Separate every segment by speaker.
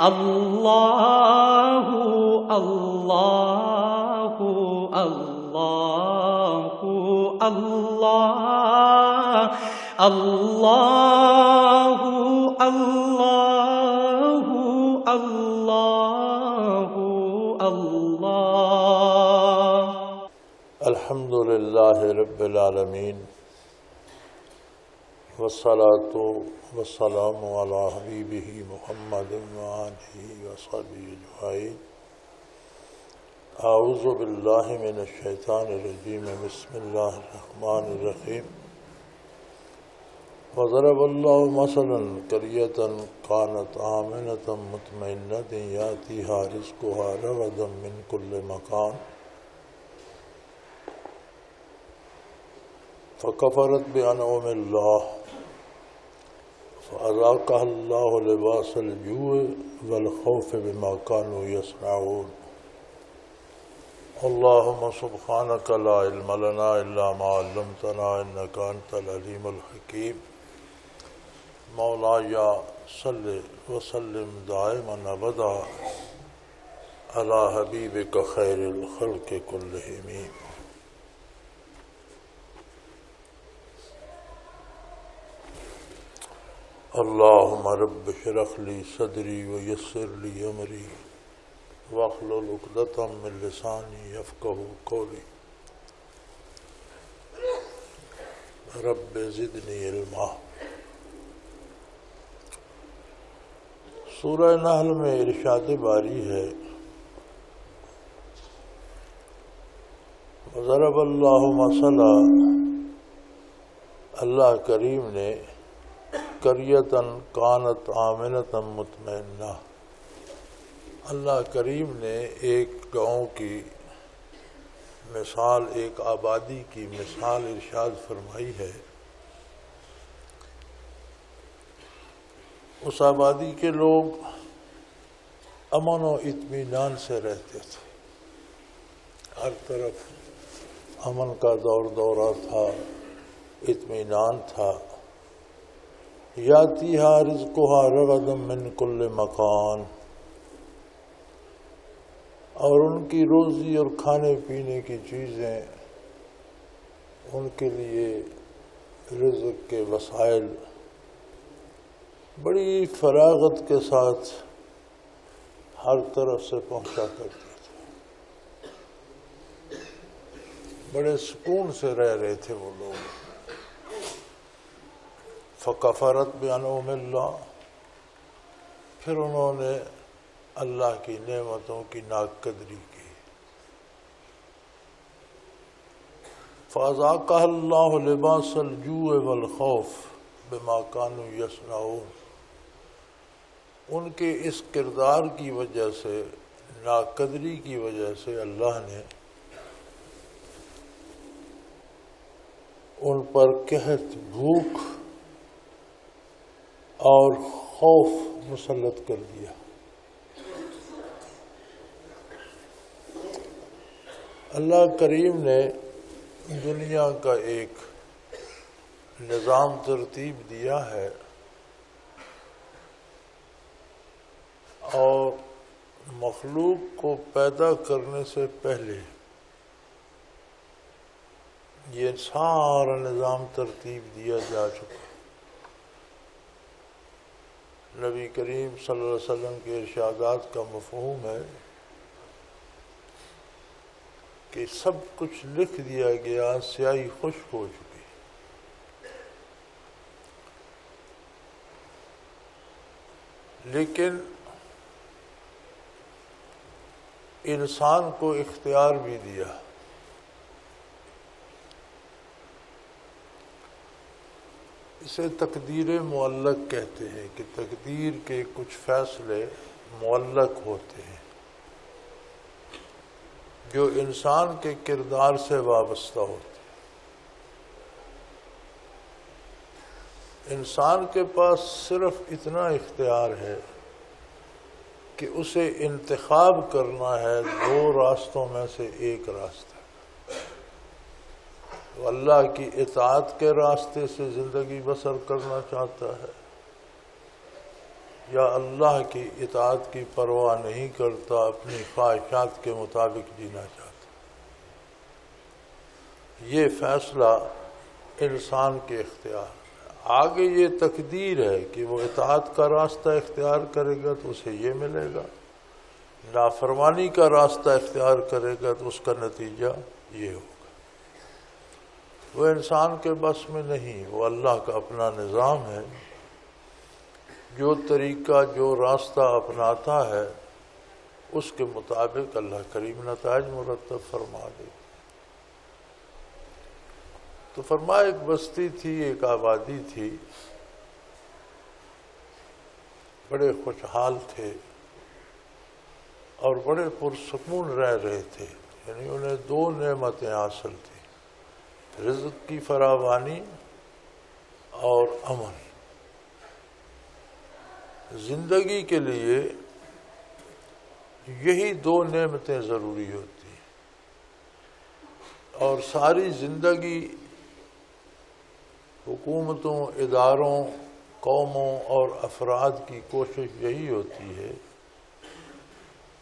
Speaker 1: اللہ اللہ اللہ اللہ اللہ اللہ اللہ اللہ
Speaker 2: الحمد للہ رب العالمین والصلاة والسلام علی حبیبہ محمد وآلہ وصحبہ اجمعین۔ اعوذ باللہ من الشیطان الرجیم، بسم اللہ الرحمن الرحیم۔ وضرب اللہ مثلا قریۃ کانت آمنۃ مطمئنۃ یأتیہا رزقہا رغدا من کل مکان فکفرت بانعم اللہ فأذاقها اللہ لباس الجوع والخوف بما كانوا يصنعون۔ اللہم سبحانک لا علم لنا الا ما علمتنا انک انت العلیم الحکیم۔ مولایا صلی وسلم دائما ابدا علی حبیبک خیر الخلق کلہم۔ اللہم رب اشرح لی صدری ویسر لی امری واحلل عقدۃ من لسانی یفقہوا قولی۔ رب زدنی علما۔ سورہ نحل میں ارشاد باری ہے، وضرب اللہ مثلا، اللہ کریم نے قریۃً کانت آمنۃ مطمئنہ، اللہ کریم نے ایک گاؤں کی مثال، ایک آبادی کی مثال ارشاد فرمائی ہے۔ اس آبادی کے لوگ امن و اطمینان سے رہتے تھے، ہر طرف امن کا دور دورہ تھا، اطمینان تھا۔ یاتیہا رزقہا رغدا من کل مکان، اور ان کی روزی اور کھانے پینے کی چیزیں، ان کے لیے رزق کے وسائل بڑی فراغت کے ساتھ ہر طرف سے پہنچا کرتے تھے، بڑے سکون سے رہ رہے تھے وہ لوگ۔ فکفرت بانعم اللہ، پھر انہوں نے اللہ کی نعمتوں کی ناقدری کی۔ فاذاقها اللہ لباس الجوع والخوف بما كانوا يصنعون، ان کے اس کردار کی وجہ سے، ناقدری کی وجہ سے اللہ نے ان پر قحط، بھوک اور خوف مسلط کر دیا۔ اللہ کریم نے دنیا کا ایک نظام ترتیب دیا ہے، اور مخلوق کو پیدا کرنے سے پہلے یہ سارا نظام ترتیب دیا جا چکا۔ نبی کریم صلی اللہ علیہ وسلم کے ارشادات کا مفہوم ہے کہ سب کچھ لکھ دیا گیا، سیاہی خشک ہو چکی۔ لیکن انسان کو اختیار بھی دیا۔ اسے تقدیر معلق کہتے ہیں کہ تقدیر کے کچھ فیصلے معلق ہوتے ہیں جو انسان کے کردار سے وابستہ ہوتے ہیں۔ انسان کے پاس صرف اتنا اختیار ہے کہ اسے انتخاب کرنا ہے دو راستوں میں سے ایک راستہ۔ وہ اللہ کی اطاعت کے راستے سے زندگی بسر کرنا چاہتا ہے، یا اللہ کی اطاعت کی پرواہ نہیں کرتا، اپنی خواہشات کے مطابق جینا چاہتا۔ یہ فیصلہ انسان کے اختیار ہے۔ آگے یہ تقدیر ہے کہ وہ اطاعت کا راستہ اختیار کرے گا تو اسے یہ ملے گا، نافرمانی کا راستہ اختیار کرے گا تو اس کا نتیجہ یہ ہوگا۔ وہ انسان کے بس میں نہیں، وہ اللہ کا اپنا نظام ہے۔ جو طریقہ، جو راستہ اپناتا ہے اس کے مطابق اللہ کریم نتائج مرتب فرما دے۔ تو فرمایا ایک بستی تھی، ایک آبادی تھی، بڑے خوشحال تھے اور بڑے پرسکون رہ رہے تھے، یعنی انہیں دو نعمتیں حاصل تھیں، رزق کی فراوانی اور امن۔ زندگی کے لیے یہی دو نعمتیں ضروری ہوتی ہیں، اور ساری زندگی حکومتوں، اداروں، قوموں اور افراد کی کوشش یہی ہوتی ہے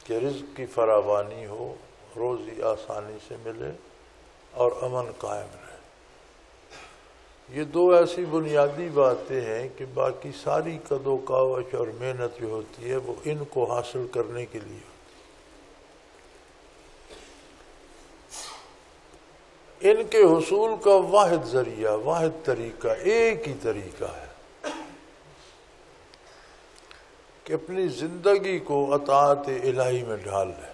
Speaker 2: کہ رزق کی فراوانی ہو، روزی آسانی سے ملے اور امن قائم رہے۔ یہ دو ایسی بنیادی باتیں ہیں کہ باقی ساری کد و کاوش اور محنت جو ہوتی ہے وہ ان کو حاصل کرنے کے لیے ہوتی ہے۔ ان کے حصول کا واحد ذریعہ، واحد طریقہ، ایک ہی طریقہ ہے کہ اپنی زندگی کو اطاعت الہی میں ڈھال لے۔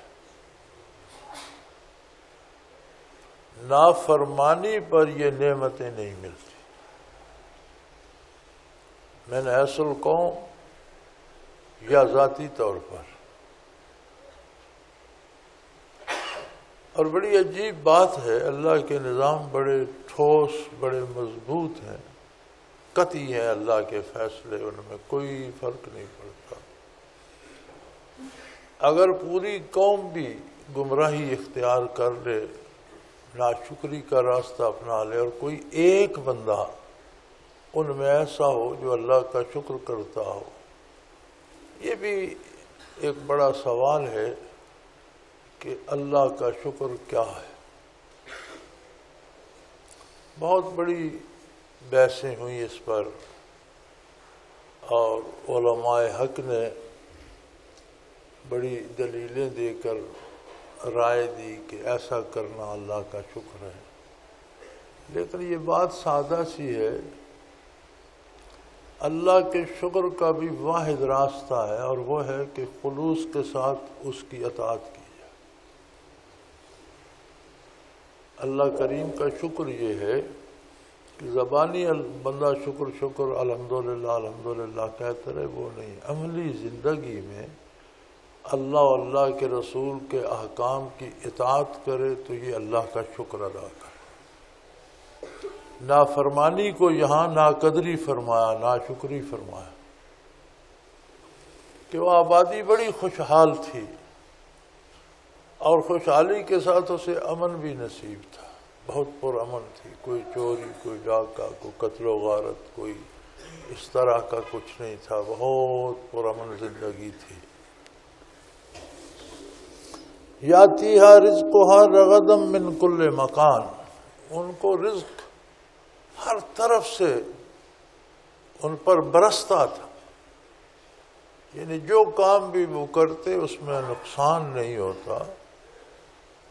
Speaker 2: نافرمانی پر یہ نعمتیں نہیں ملتی۔ میں نے حیث القوم یا ذاتی طور پر، اور بڑی عجیب بات ہے، اللہ کے نظام بڑے ٹھوس، بڑے مضبوط ہیں، قطعی ہیں، اللہ کے فیصلے ان میں کوئی فرق نہیں پڑتا۔ اگر پوری قوم بھی گمراہی اختیار کر لے، ناشکری کا راستہ اپنا لے، اور کوئی ایک بندہ ان میں ایسا ہو جو اللہ کا شکر کرتا ہو، یہ بھی ایک بڑا سوال ہے کہ اللہ کا شکر کیا ہے۔ بہت بڑی بحثیں ہوئیں اس پر، اور علماء حق نے بڑی دلیلیں دے کر رائے دی کہ ایسا کرنا اللہ کا شکر ہے۔ لیکن یہ بات سادہ سی ہے، اللہ کے شکر کا بھی واحد راستہ ہے، اور وہ ہے کہ خلوص کے ساتھ اس کی اطاعت کی جائے۔ اللہ کریم کا شکر یہ ہے کہ زبانی بندہ شکر شکر الحمدللہ الحمدللہ کہتے رہے، وہ نہیں، عملی زندگی میں اللہ و اللہ کے رسول کے احکام کی اطاعت کرے تو یہ اللہ کا شکر ادا کرے۔ نافرمانی کو یہاں ناقدری فرمایا، ناشکری فرمایا، کہ وہ آبادی بڑی خوشحال تھی، اور خوشحالی کے ساتھ اسے امن بھی نصیب تھا، بہت پرامن تھی، کوئی چوری، کوئی ڈاکہ، کوئی قتل و غارت، کوئی اس طرح کا کچھ نہیں تھا، بہت پرامن زندگی تھی۔ یاتیہا رزقہا رغدا من کل مکان، ان کو رزق ہر طرف سے ان پر برستا تھا، یعنی جو کام بھی وہ کرتے اس میں نقصان نہیں ہوتا،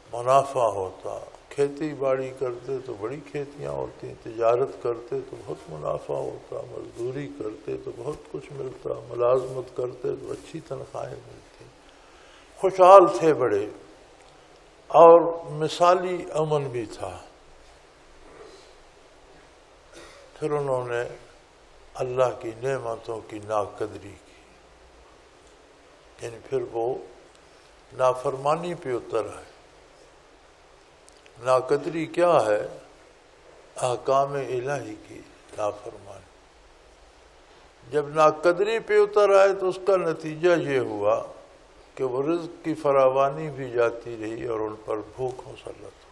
Speaker 2: منافع ہوتا۔ کھیتی باڑی کرتے تو بڑی کھیتیاں ہوتی، تجارت کرتے تو بہت منافع ہوتا، مزدوری کرتے تو بہت کچھ ملتا، ملازمت کرتے تو اچھی تنخواہیں ملتی، خوشحال تھے بڑے، اور مثالی امن بھی تھا۔ پھر انہوں نے اللہ کی نعمتوں کی ناقدری کی، یعنی پھر وہ نافرمانی پہ اتر آئے۔ ناقدری کیا ہے؟ احکام الہی کی نافرمانی۔ جب ناقدری پہ اتر آئے تو اس کا نتیجہ یہ ہوا کہ وہ رزق کی فراوانی بھی جاتی رہی اور ان پر بھوک مسلط ہو،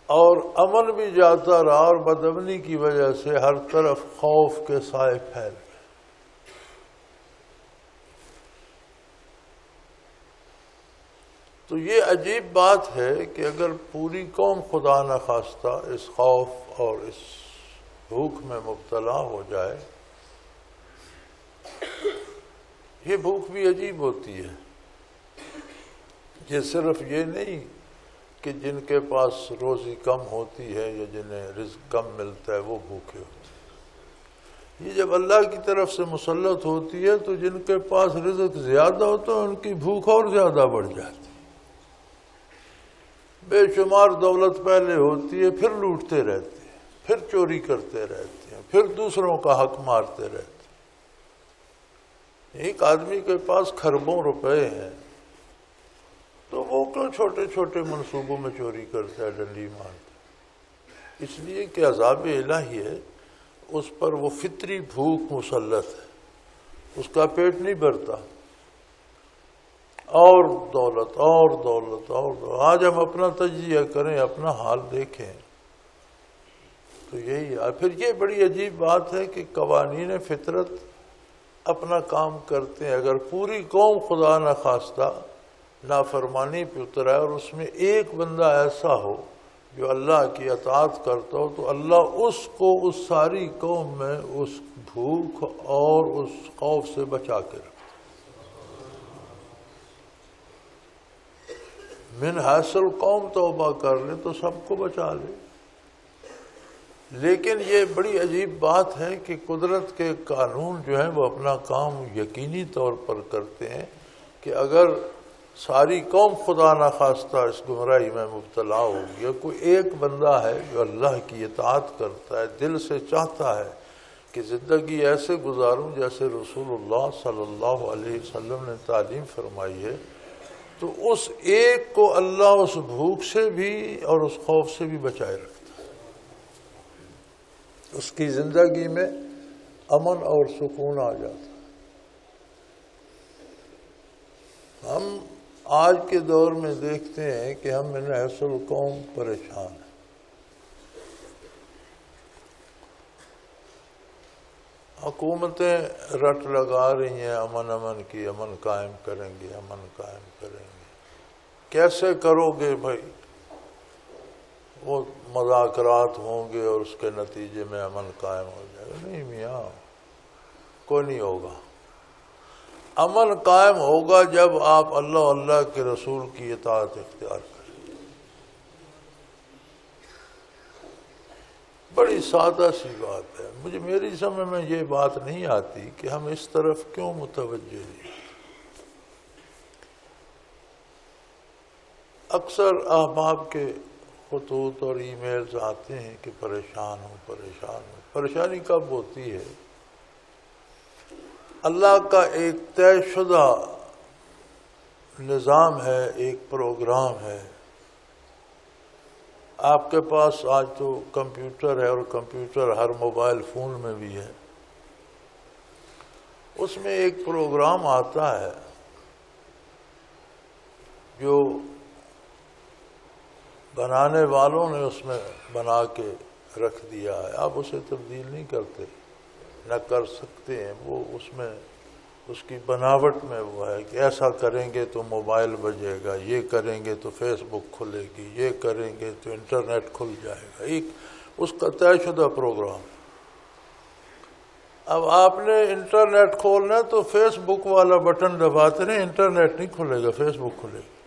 Speaker 2: اور امن بھی جاتا رہا، اور بدامنی کی وجہ سے ہر طرف خوف کے سائے پھیل گئے۔ تو یہ عجیب بات ہے کہ اگر پوری قوم خدا نخواستہ اس خوف اور اس بھوک میں مبتلا ہو جائے، یہ بھوک بھی عجیب ہوتی ہے۔ یہ صرف یہ نہیں کہ جن کے پاس روزی کم ہوتی ہے یا جنہیں رزق کم ملتا ہے وہ بھوکے ہوتے ہیں۔ یہ جب اللہ کی طرف سے مسلط ہوتی ہے تو جن کے پاس رزق زیادہ ہوتا ہے ان کی بھوک اور زیادہ بڑھ جاتی ہے۔ بے شمار دولت پہلے ہوتی ہے، پھر لوٹتے رہتے ہیں، پھر چوری کرتے رہتے ہیں، پھر دوسروں کا حق مارتے رہتے ہیں۔ ایک آدمی کے پاس کھربوں روپے ہیں تو وہ کیوں چھوٹے چھوٹے منصوبوں میں چوری کرتا ہے، ڈنڈی مارتا ہے؟ اس لیے کہ عذاب الہی ہے، اس پر وہ فطری بھوک مسلط ہے، اس کا پیٹ نہیں بھرتا، اور دولت اور دولت اور دولت۔ آج ہم اپنا تجزیہ کریں، اپنا حال دیکھیں تو یہی ہے۔ پھر یہ بڑی عجیب بات ہے کہ قوانین فطرت اپنا کام کرتے ہیں۔ اگر پوری قوم خدا نخواستہ نافرمانی پہ اتر آئے اور اس میں ایک بندہ ایسا ہو جو اللہ کی اطاعت کرتا ہو تو اللہ اس کو اس ساری قوم میں اس بھوک اور اس خوف سے بچا کے رکھتا۔ من حاصل قوم توبہ کر لے تو سب کو بچا لے۔ لیکن یہ بڑی عجیب بات ہے کہ قدرت کے قانون جو ہیں وہ اپنا کام یقینی طور پر کرتے ہیں کہ اگر ساری قوم خدا نخواستہ اس گمراہی میں مبتلا ہوگی، کوئی ایک بندہ ہے جو اللہ کی اطاعت کرتا ہے، دل سے چاہتا ہے کہ زندگی ایسے گزاروں جیسے رسول اللہ صلی اللہ علیہ وسلم نے تعلیم فرمائی ہے، تو اس ایک کو اللہ اس بھوک سے بھی اور اس خوف سے بھی بچائے رکھتا ہے۔ اس کی زندگی میں امن اور سکون آ جاتا ہے۔ ہم آج کے دور میں دیکھتے ہیں کہ ہم من حیث القوم پریشان ہیں۔ حکومتیں رٹ لگا رہی ہیں امن کی، امن قائم کریں گے، امن قائم کریں گے۔ کیسے کرو گے بھائی؟ وہ مذاکرات ہوں گے اور اس کے نتیجے میں امن قائم ہو جائے گا۔ نہیں میاں، کوئی نہیں ہوگا۔ امن قائم ہوگا جب آپ اللہ کے رسول کی اطاعت اختیار کریں۔ بڑی سادہ سی بات ہے۔ میری سمجھ میں یہ بات نہیں آتی کہ ہم اس طرف کیوں متوجہ نہیں۔ اکثر احباب کے خطوط اور ای میلز آتے ہیں کہ پریشان ہوں پریشان ہوں۔ پریشانی کب ہوتی ہے؟ اللہ کا ایک طے شدہ نظام ہے، ایک پروگرام ہے۔ آپ کے پاس آج تو کمپیوٹر ہے اور کمپیوٹر ہر موبائل فون میں بھی ہے۔ اس میں ایک پروگرام آتا ہے جو بنانے والوں نے اس میں بنا کے رکھ دیا ہے۔ آپ اسے تبدیل نہیں کرتے، نہ کر سکتے ہیں۔ وہ اس میں اس کی بناوٹ میں وہ ہے کہ ایسا کریں گے تو موبائل بجے گا، یہ کریں گے تو فیس بک کھلے گی، یہ کریں گے تو انٹرنیٹ کھل جائے گا۔ ایک اس کا طے شدہ پروگرام۔ اب آپ نے انٹرنیٹ کھولنا ہے تو فیس بک والا بٹن دباتے رہیں، انٹرنیٹ نہیں کھلے گا، فیس بک کھلے گا۔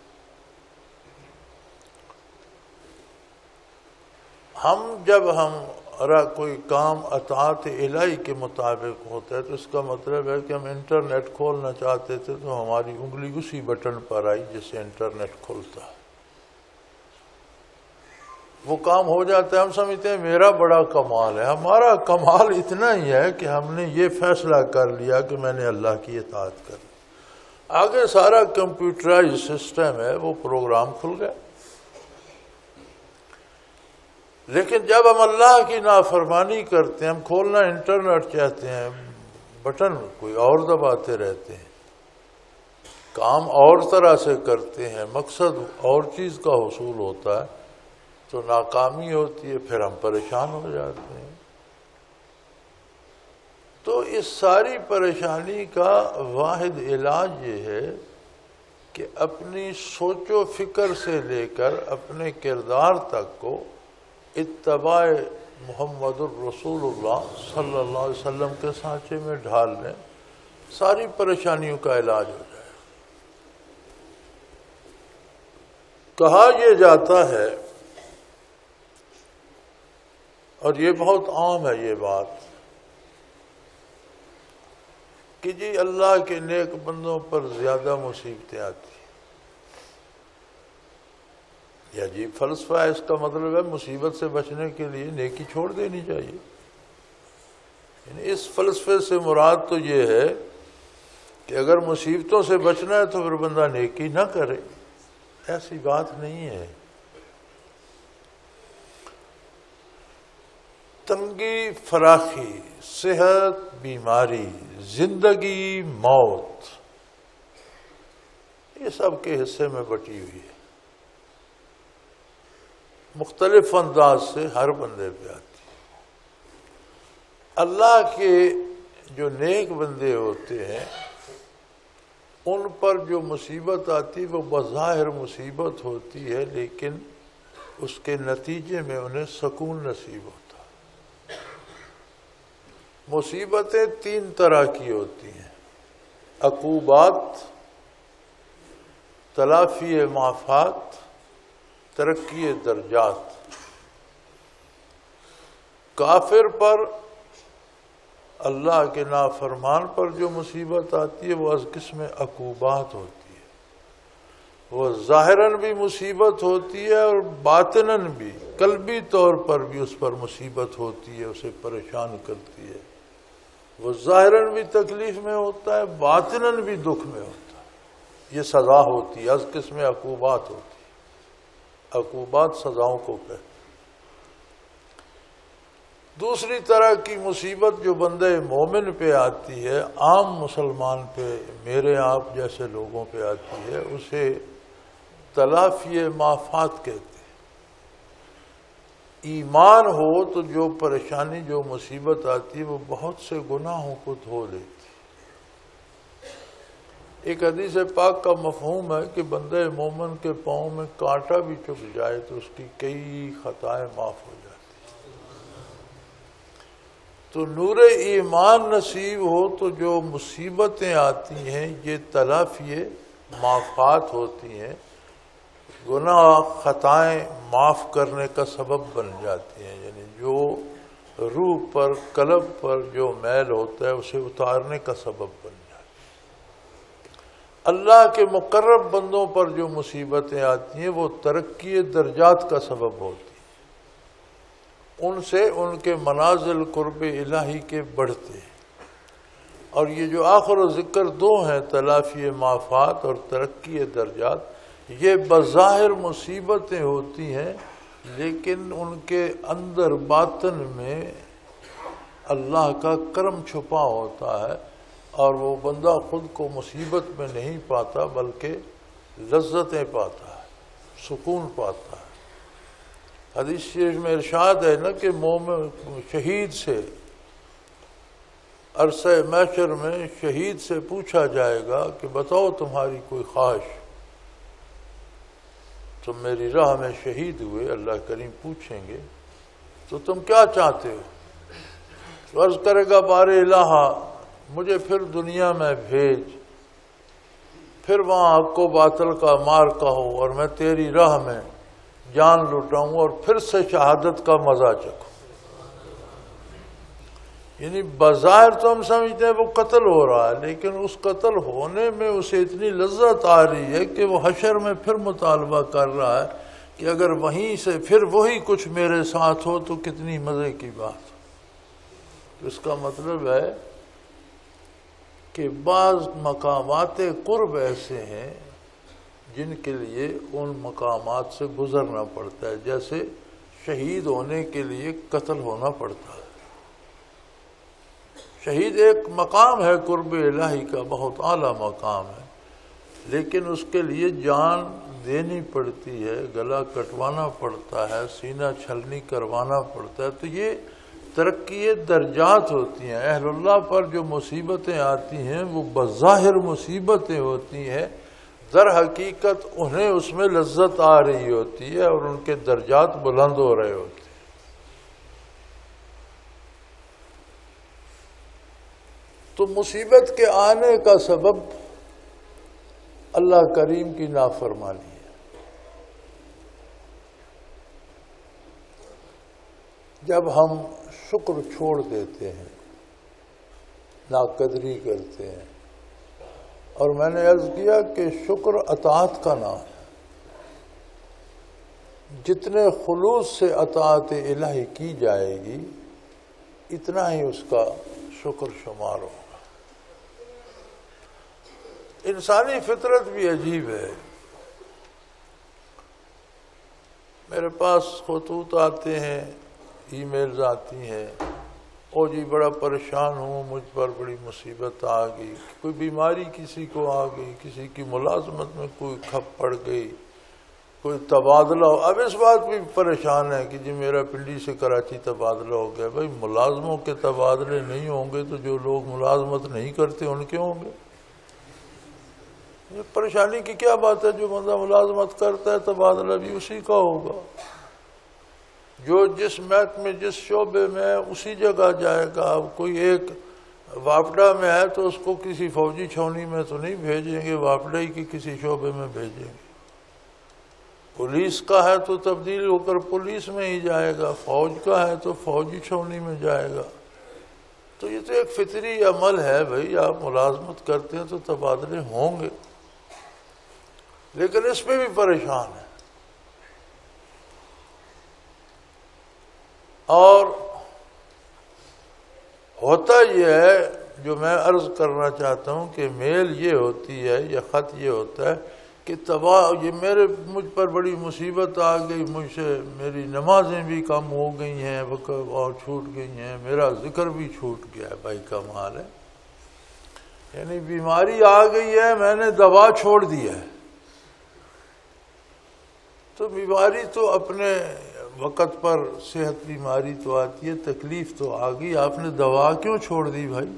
Speaker 2: جب ہمارا کوئی کام اطاعت الہی کے مطابق ہوتا ہے تو اس کا مطلب ہے کہ ہم انٹرنیٹ کھولنا چاہتے تھے تو ہماری انگلی اسی بٹن پر آئی جس سے انٹرنیٹ کھلتا ہے، وہ کام ہو جاتا ہے۔ ہم سمجھتے ہیں میرا بڑا کمال ہے۔ ہمارا کمال اتنا ہی ہے کہ ہم نے یہ فیصلہ کر لیا کہ میں نے اللہ کی اطاعت کرنی۔ آگے سارا کمپیوٹرائز سسٹم ہے، وہ پروگرام کھل گیا۔ لیکن جب ہم اللہ کی نافرمانی کرتے ہیں، ہم کھولنا انٹرنیٹ چاہتے ہیں، بٹن کوئی اور دباتے رہتے ہیں، کام اور طرح سے کرتے ہیں، مقصد اور چیز کا حصول ہوتا ہے تو ناکامی ہوتی ہے، پھر ہم پریشان ہو جاتے ہیں۔ تو اس ساری پریشانی کا واحد علاج یہ ہے کہ اپنی سوچ و فکر سے لے کر اپنے کردار تک کو اتباع محمد الرسول اللہ صلی اللہ علیہ وسلم کے سانچے میں ڈھال لیں، ساری پریشانیوں کا علاج ہو جائے۔ کہا یہ جاتا ہے، اور یہ بہت عام ہے یہ بات، کہ جی اللہ کے نیک بندوں پر زیادہ مصیبتیں آتی ہیں۔ یہ عجیب فلسفہ ہے، اس کا مطلب ہے مصیبت سے بچنے کے لیے نیکی چھوڑ دینی چاہیے۔ یعنی اس فلسفے سے مراد تو یہ ہے کہ اگر مصیبتوں سے بچنا ہے تو پھر بندہ نیکی نہ کرے، ایسی بات نہیں ہے۔ تنگی فراخی، صحت بیماری، زندگی موت، یہ سب کے حصے میں بٹی ہوئی ہے، مختلف انداز سے ہر بندے پہ آتی ہے۔ اللہ کے جو نیک بندے ہوتے ہیں ان پر جو مصیبت آتی وہ بظاہر مصیبت ہوتی ہے، لیکن اس کے نتیجے میں انہیں سکون نصیب ہوتا ہے۔ مصیبتیں تین طرح کی ہوتی ہیں: عقوبات، تلافی معافات، ترقی درجات۔ کافر پر، اللہ کے نافرمان پر جو مصیبت آتی ہے وہ از قسم عقوبات ہوتی ہے، وہ ظاہراً بھی مصیبت ہوتی ہے اور باطناً بھی، قلبی طور پر بھی اس پر مصیبت ہوتی ہے، اسے پریشان کرتی ہے۔ وہ ظاہراً بھی تکلیف میں ہوتا ہے، باطناً بھی دکھ میں ہوتا ہے۔ یہ سزا ہوتی ہے، از قسم عقوبات ہوتی ہے۔ عقوبات سزاؤں کو کہتے ہیں۔ دوسری طرح کی مصیبت جو بندہ مومن پہ آتی ہے، عام مسلمان پہ، میرے آپ جیسے لوگوں پہ آتی ہے، اسے تلافی معافات کہتے ہیں۔ ایمان ہو تو جو پریشانی، جو مصیبت آتی ہے وہ بہت سے گناہوں کو دھو لیتی۔ ایک حدیث پاک کا مفہوم ہے کہ بندہ مومن کے پاؤں میں کانٹا بھی چبھ جائے تو اس کی کئی خطائیں معاف ہو جاتی۔ تو نور ایمان نصیب ہو تو جو مصیبتیں آتی ہیں یہ تلافی معافات ہوتی ہیں، گناہ خطائیں معاف کرنے کا سبب بن جاتی ہیں۔ یعنی جو روح پر، قلب پر جو میل ہوتا ہے اسے اتارنے کا سبب بن جاتی ہے۔ اللہ کے مقرب بندوں پر جو مصیبتیں آتی ہیں وہ ترقی درجات کا سبب ہوتی ہیں، ان سے ان کے منازل قرب الہی کے بڑھتے ہیں۔ اور یہ جو آخر و ذکر دو ہیں، تلافی معافات اور ترقی درجات، یہ بظاہر مصیبتیں ہوتی ہیں لیکن ان کے اندر باطن میں اللہ کا کرم چھپا ہوتا ہے، اور وہ بندہ خود کو مصیبت میں نہیں پاتا بلکہ لذتیں پاتا ہے، سکون پاتا ہے۔ حدیث شریف میں ارشاد ہے نا کہ مومن شہید سے عرصہ محشر میں شہید سے پوچھا جائے گا کہ بتاؤ تمہاری کوئی خواہش، تم میری راہ میں شہید ہوئے، اللہ کریم پوچھیں گے تو تم کیا چاہتے ہو؟ تو عرض کرے گا بار الہ مجھے پھر دنیا میں بھیج، پھر وہاں حق و باطل کا مار کہو اور میں تیری راہ میں جان لٹاؤں اور پھر سے شہادت کا مزہ چکھوں۔ یعنی بظاہر تو ہم سمجھتے ہیں وہ قتل ہو رہا ہے، لیکن اس قتل ہونے میں اسے اتنی لذت آ رہی ہے کہ وہ حشر میں پھر مطالبہ کر رہا ہے کہ اگر وہیں سے پھر وہی کچھ میرے ساتھ ہو تو کتنی مزے کی بات ہو۔ اس کا مطلب ہے کہ بعض مقامات قرب ایسے ہیں جن کے لیے ان مقامات سے گزرنا پڑتا ہے، جیسے شہید ہونے کے لیے قتل ہونا پڑتا ہے۔ شہید ایک مقام ہے قرب الہی کا، بہت اعلیٰ مقام ہے، لیکن اس کے لیے جان دینی پڑتی ہے، گلا کٹوانا پڑتا ہے، سینہ چھلنی کروانا پڑتا ہے۔ تو یہ ترقی درجات ہوتی ہیں۔ اہل اللہ پر جو مصیبتیں آتی ہیں وہ بظاہر مصیبتیں ہوتی ہیں، در حقیقت انہیں اس میں لذت آ رہی ہوتی ہے اور ان کے درجات بلند ہو رہے ہوتے ہیں۔ تو مصیبت کے آنے کا سبب اللہ کریم کی نافرمانی ہے۔ جب ہم شکر چھوڑ دیتے ہیں، ناقدری کرتے ہیں، اور میں نے عرض کیا کہ شکر اطاعت کا نام ہے، جتنے خلوص سے اطاعت الہی کی جائے گی اتنا ہی اس کا شکر شمار ہوگا۔ انسانی فطرت بھی عجیب ہے۔ میرے پاس خطوط آتے ہیں، ای میلز آتی ہیں، او جی بڑا پریشان ہوں، مجھ پر بڑی مصیبت آ گئی، کوئی بیماری کسی کو آ گئی، کسی کی ملازمت میں کوئی کھپ پڑ گئی، کوئی تبادلہ ہو۔ اب اس بات بھی پریشان ہے کہ جی میرا پنڈی سے کراچی تبادلہ ہو گیا۔ بھائی ملازموں کے تبادلے نہیں ہوں گے تو جو لوگ ملازمت نہیں کرتے ان کے ہوں گے؟ یہ پریشانی کی کیا بات ہے؟ جو بندہ ملازمت کرتا ہے تبادلہ بھی اسی کا ہوگا، جو جس محکمے جس شعبے میں اسی جگہ جائے گا۔ اب کوئی ایک وافڈا میں ہے تو اس کو کسی فوجی چھاؤنی میں تو نہیں بھیجیں گے، وافڈا ہی کی کسی شعبے میں بھیجیں گے۔ پولیس کا ہے تو تبدیل ہو کر پولیس میں ہی جائے گا، فوج کا ہے تو فوجی چھاؤنی میں جائے گا۔ تو یہ تو ایک فطری عمل ہے، بھائی آپ ملازمت کرتے ہیں تو تبادلے ہوں گے، لیکن اس پہ بھی پریشان ہے۔ اور ہوتا یہ ہے، جو میں عرض کرنا چاہتا ہوں کہ میل یہ ہوتی ہے یا خط یہ ہوتا ہے کہ یہ مجھ پر بڑی مصیبت آ گئی، مجھ سے میری نمازیں بھی کم ہو گئی ہیں اور چھوٹ گئی ہیں، میرا ذکر بھی چھوٹ گیا ہے۔ بھائی کمال ہے، یعنی بیماری آ گئی ہے، میں نے دوا چھوڑ دی ہے۔ تو بیماری تو اپنے وقت پر، صحت بیماری تو آتی ہے، تکلیف تو آ گئی، آپ نے دوا کیوں چھوڑ دی بھائی؟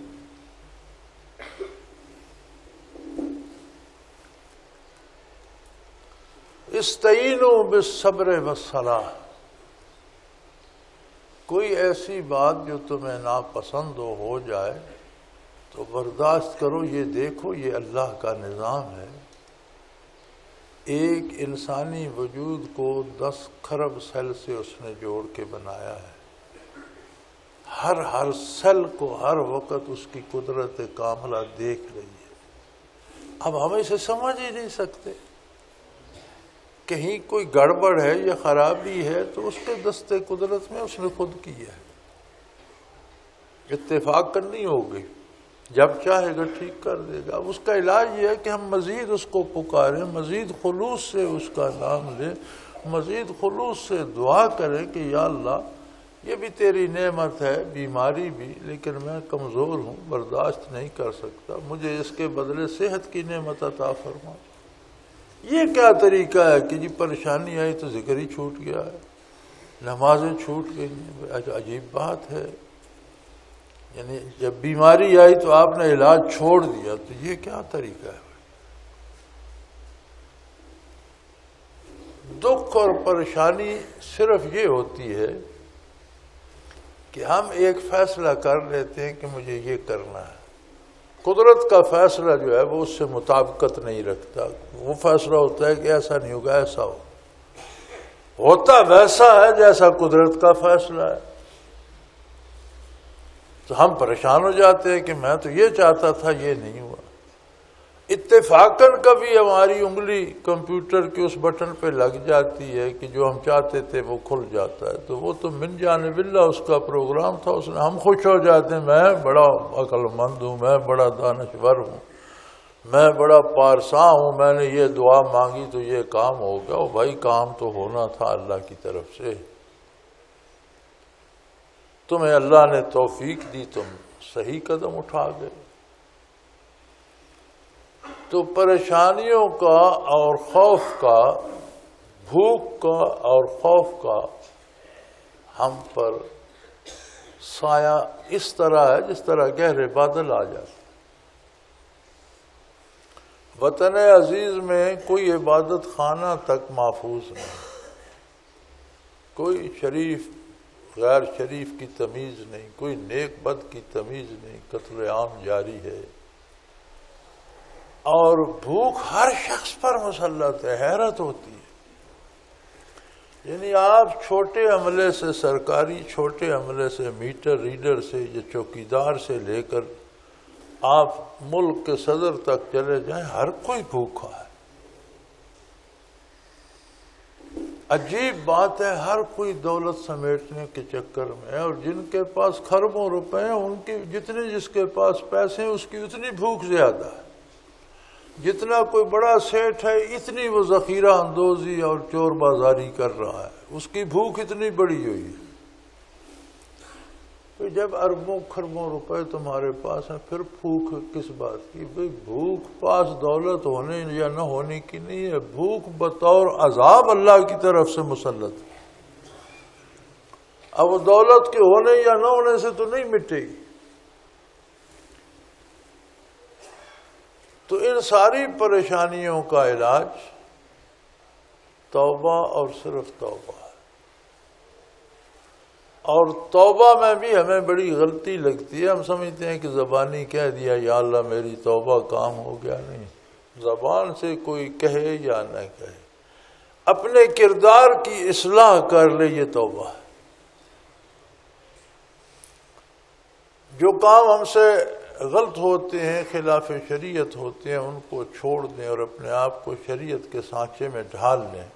Speaker 2: استعینوا بالصبر والصلاۃ، کوئی ایسی بات جو تمہیں ناپسند ہو جائے تو برداشت کرو، یہ دیکھو یہ اللہ کا نظام ہے۔ ایک انسانی وجود کو 10 کھرب سیل سے اس نے جوڑ کے بنایا ہے، ہر سیل کو ہر وقت اس کی قدرت کاملہ دیکھ رہی ہے۔ اب ہم اسے سمجھ ہی نہیں سکتے، کہیں کوئی گڑبڑ ہے یا خرابی ہے تو اس کے دستے قدرت میں اس نے خود کی ہے، اتفاق کرنی ہوگی، جب چاہے گا ٹھیک کر دے گا۔ اب اس کا علاج یہ ہے کہ ہم مزید اس کو پکاریں، مزید خلوص سے اس کا نام لیں، مزید خلوص سے دعا کریں کہ یا اللہ یہ بھی تیری نعمت ہے، بیماری بھی، لیکن میں کمزور ہوں، برداشت نہیں کر سکتا، مجھے اس کے بدلے صحت کی نعمت عطا فرما۔ یہ کیا طریقہ ہے کہ جی پریشانی آئی تو ذکر ہی چھوٹ گیا ہے، نمازیں چھوٹ گئی ہیں؟ عجیب بات ہے، یعنی جب بیماری آئی تو آپ نے علاج چھوڑ دیا، تو یہ کیا طریقہ ہے؟ دکھ اور پریشانی صرف یہ ہوتی ہے کہ ہم ایک فیصلہ کر لیتے ہیں کہ مجھے یہ کرنا ہے، قدرت کا فیصلہ جو ہے وہ اس سے مطابقت نہیں رکھتا، وہ فیصلہ ہوتا ہے کہ ایسا نہیں ہوگا، ایسا ہوتا ویسا ہے جیسا قدرت کا فیصلہ ہے۔ تو ہم پریشان ہو جاتے ہیں کہ میں تو یہ چاہتا تھا، یہ نہیں ہوا۔ اتفاقاً کبھی ہماری انگلی کمپیوٹر کے اس بٹن پہ لگ جاتی ہے کہ جو ہم چاہتے تھے وہ کھل جاتا ہے، تو وہ تو من جانب اللہ اس کا پروگرام تھا، اس نے، ہم خوش ہو جاتے ہیں، میں بڑا عقل مند ہوں، میں بڑا دانشور ہوں، میں بڑا پارساں ہوں، میں نے یہ دعا مانگی تو یہ کام ہو گیا۔ او بھائی کام تو ہونا تھا اللہ کی طرف سے، تمہیں اللہ نے توفیق دی، تم صحیح قدم اٹھا گئے۔ تو پریشانیوں کا اور خوف کا، بھوک کا اور خوف کا ہم پر سایہ اس طرح ہے جس طرح گہرے بادل آ جاتے۔ وطن عزیز میں کوئی عبادت خانہ تک محفوظ نہیں، کوئی شریف غیر شریف کی تمیز نہیں، کوئی نیک بد کی تمیز نہیں، قتل عام جاری ہے، اور بھوک ہر شخص پر مسلط ہے۔ حیرت ہوتی ہے، یعنی آپ چھوٹے عملے سے، سرکاری چھوٹے عملے سے، میٹر ریڈر سے یا چوکیدار سے لے کر آپ ملک کے صدر تک چلے جائیں، ہر کوئی بھوکا ہے۔ عجیب بات ہے، ہر کوئی دولت سمیٹنے کے چکر میں ہے، اور جن کے پاس خربوں روپے ہیں ان کی جتنے جس کے پاس پیسے ہیں اس کی اتنی بھوک زیادہ ہے، جتنا کوئی بڑا سیٹ ہے اتنی وہ ذخیرہ اندوزی اور چور بازاری کر رہا ہے، اس کی بھوک اتنی بڑی ہوئی ہے۔ تو جب اربوں خربوں روپے تمہارے پاس ہیں پھر بھوک کس بات کی؟ بھئی بھوک پاس دولت ہونے یا نہ ہونے کی نہیں ہے، بھوک بطور عذاب اللہ کی طرف سے مسلط ہے۔ اب وہ دولت کے ہونے یا نہ ہونے سے تو نہیں مٹے گی۔ تو ان ساری پریشانیوں کا علاج توبہ اور صرف توبہ ہے، اور توبہ میں بھی ہمیں بڑی غلطی لگتی ہے، ہم سمجھتے ہیں کہ زبانی کہہ دیا یا اللہ میری توبہ کام ہو گیا، نہیں، زبان سے کوئی کہے یا نہ کہے، اپنے کردار کی اصلاح کر لے، یہ توبہ ہے۔ جو کام ہم سے غلط ہوتے ہیں، خلاف شریعت ہوتے ہیں، ان کو چھوڑ دیں اور اپنے آپ کو شریعت کے سانچے میں ڈھال لیں،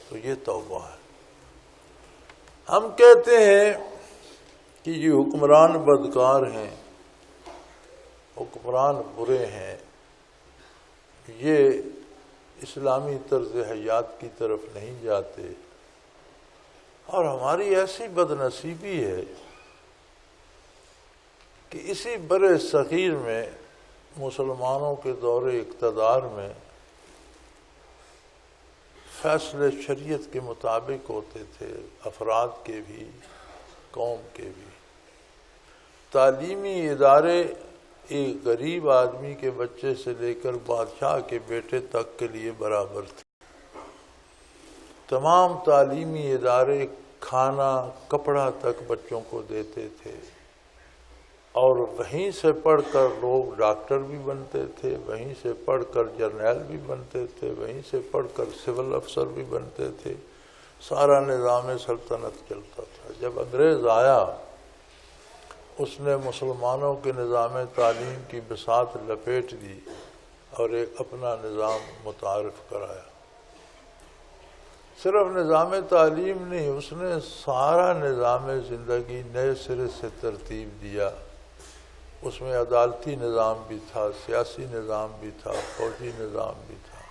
Speaker 2: تو یہ توبہ ہے۔ ہم کہتے ہیں کہ یہ حکمران بدکار ہیں، حکمران برے ہیں، یہ اسلامی طرز حیات کی طرف نہیں جاتے، اور ہماری ایسی بد نصیبی ہے کہ اسی برِ صغیر میں مسلمانوں کے دور اقتدار میں فیصلے شریعت کے مطابق ہوتے تھے، افراد کے بھی، قوم کے بھی۔ تعلیمی ادارے ایک غریب آدمی کے بچے سے لے کر بادشاہ کے بیٹے تک کے لیے برابر تھے۔ تمام تعلیمی ادارے کھانا کپڑا تک بچوں کو دیتے تھے، اور وہیں سے پڑھ کر لوگ ڈاکٹر بھی بنتے تھے، وہیں سے پڑھ کر جرنیل بھی بنتے تھے، وہیں سے پڑھ کر سول افسر بھی بنتے تھے، سارا نظام سلطنت چلتا تھا۔ جب انگریز آیا اس نے مسلمانوں کے نظام تعلیم کی بساط لپیٹ دی اور ایک اپنا نظام متعارف کرایا۔ صرف نظام تعلیم نہیں، اس نے سارا نظام زندگی نئے سرے سے ترتیب دیا۔ اس میں عدالتی نظام بھی تھا، سیاسی نظام بھی تھا، فوجی نظام بھی تھا۔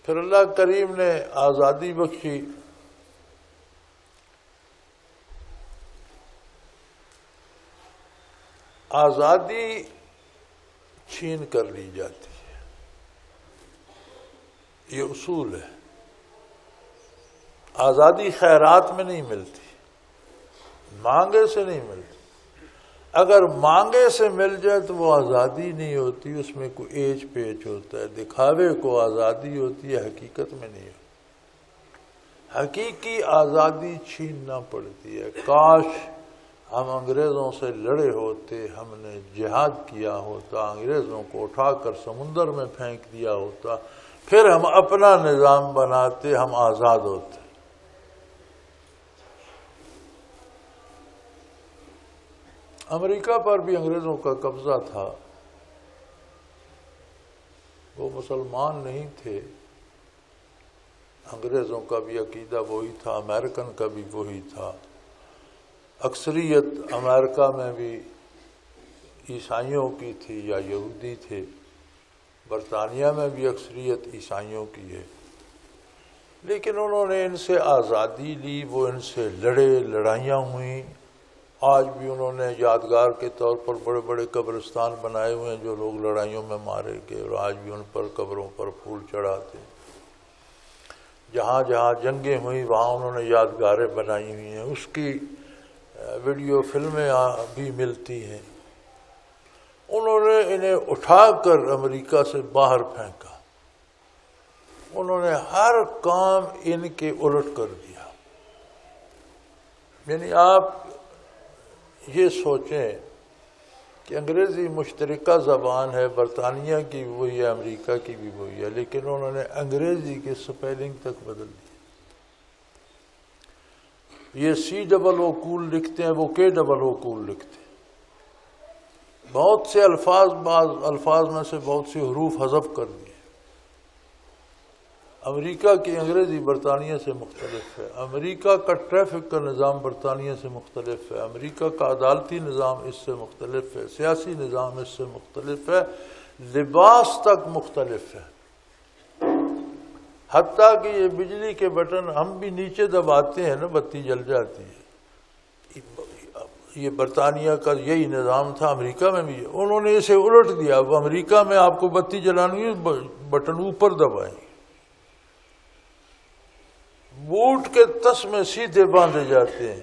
Speaker 2: پھر اللہ کریم نے آزادی بخشی، آزادی چھین کر لی جاتی ہے، یہ اصول ہے۔ آزادی خیرات میں نہیں ملتی، مانگے سے نہیں ملتی۔ اگر مانگے سے مل جائے تو وہ آزادی نہیں ہوتی، اس میں کوئی ایچ پیچ ہوتا ہے، دکھاوے کو آزادی ہوتی ہے، حقیقت میں نہیں ہوتی۔ حقیقی آزادی چھیننا پڑتی ہے۔ کاش ہم انگریزوں سے لڑے ہوتے، ہم نے جہاد کیا ہوتا، انگریزوں کو اٹھا کر سمندر میں پھینک دیا ہوتا، پھر ہم اپنا نظام بناتے، ہم آزاد ہوتے۔ امریکہ پر بھی انگریزوں کا قبضہ تھا، وہ مسلمان نہیں تھے، انگریزوں کا بھی عقیدہ وہی تھا، امریکن کا بھی وہی تھا۔ اکثریت امریکہ میں بھی عیسائیوں کی تھی یا یہودی تھے، برطانیہ میں بھی اکثریت عیسائیوں کی ہے، لیکن انہوں نے ان سے آزادی لی، وہ ان سے لڑے، لڑائیاں ہوئیں۔ آج بھی انہوں نے یادگار کے طور پر بڑے بڑے قبرستان بنائے ہوئے ہیں جو لوگ لڑائیوں میں مارے گئے، اور آج بھی ان پر قبروں پر پھول چڑھاتے ہیں۔ جہاں جہاں جنگیں ہوئیں وہاں انہوں نے یادگاریں بنائی ہوئی ہیں، اس کی ویڈیو فلمیں بھی ملتی ہیں۔ انہوں نے انہیں اٹھا کر امریکہ سے باہر پھینکا، انہوں نے ہر کام ان کے الٹ کر دیا۔ یعنی آپ یہ سوچیں کہ انگریزی مشترکہ زبان ہے، برطانیہ کی بھی وہی ہے، امریکہ کی بھی وہی ہے، لیکن انہوں نے انگریزی کے سپیلنگ تک بدل دی۔ یہ COO کول لکھتے ہیں، وہ KOO کول لکھتے ہیں۔ بہت سے الفاظ، بعض الفاظ میں سے بہت سی حروف حذف کر دیے۔ امریکہ کی انگریزی برطانیہ سے مختلف ہے، امریکہ کا ٹریفک کا نظام برطانیہ سے مختلف ہے، امریکہ کا عدالتی نظام اس سے مختلف ہے، سیاسی نظام اس سے مختلف ہے، لباس تک مختلف ہے، حتیٰ کہ یہ بجلی کے بٹن ہم بھی نیچے دباتے ہیں نا، بتی جل جاتی ہے۔ یہ برطانیہ کا یہی نظام تھا، امریکہ میں بھی انہوں نے اسے الٹ دیا۔ اب امریکہ میں آپ کو بتی جلانی ہے، بٹن اوپر دبائیں، بوٹ کے تس میں سیدھے باندھے جاتے ہیں،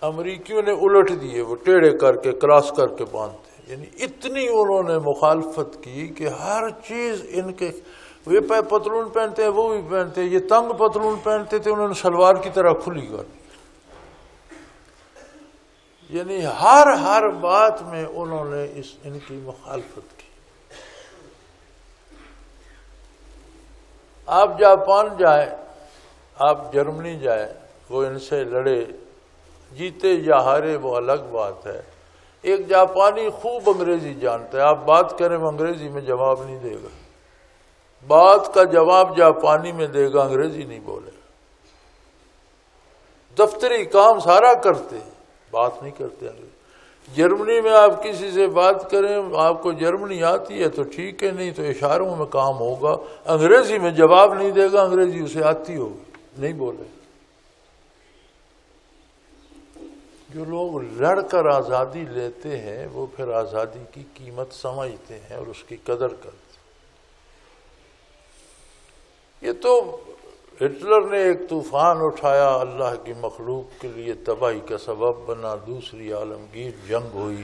Speaker 2: امریکیوں نے الٹ دیے، وہ ٹیڑھے کر کے کراس کر کے باندھتے ہیں۔ یعنی اتنی انہوں نے مخالفت کی کہ ہر چیز ان کے، یہ پتلون پہنتے ہیں وہ بھی پہنتے ہیں، یہ تنگ پتلون پہنتے تھے، انہوں نے شلوار کی طرح کھلی کر دی۔ یعنی ہر بات میں انہوں نے ان کی مخالفت کی۔ آپ جاپان جائیں، آپ جرمنی جائیں، وہ ان سے لڑے، جیتے یا ہارے وہ الگ بات ہے۔ ایک جاپانی خوب انگریزی جانتا ہے، آپ بات کریں وہ انگریزی میں جواب نہیں دے گا، بات کا جواب جاپانی میں دے گا، انگریزی نہیں بولے گا۔ دفتری کام سارا کرتے، بات نہیں کرتے انگریزی۔ جرمنی میں آپ کسی سے بات کریں، آپ کو جرمنی آتی ہے تو ٹھیک ہے، نہیں تو اشاروں میں کام ہوگا، انگریزی میں جواب نہیں دے گا، انگریزی اسے آتی ہوگی، نہیں بولے۔ جو لوگ لڑ کر آزادی لیتے ہیں وہ پھر آزادی کی قیمت سمجھتے ہیں اور اس کی قدر کرتے ہیں۔ یہ تو ہٹلر نے ایک طوفان اٹھایا، اللہ کی مخلوق کے لیے تباہی کا سبب بنا، دوسری عالمگیر جنگ ہوئی،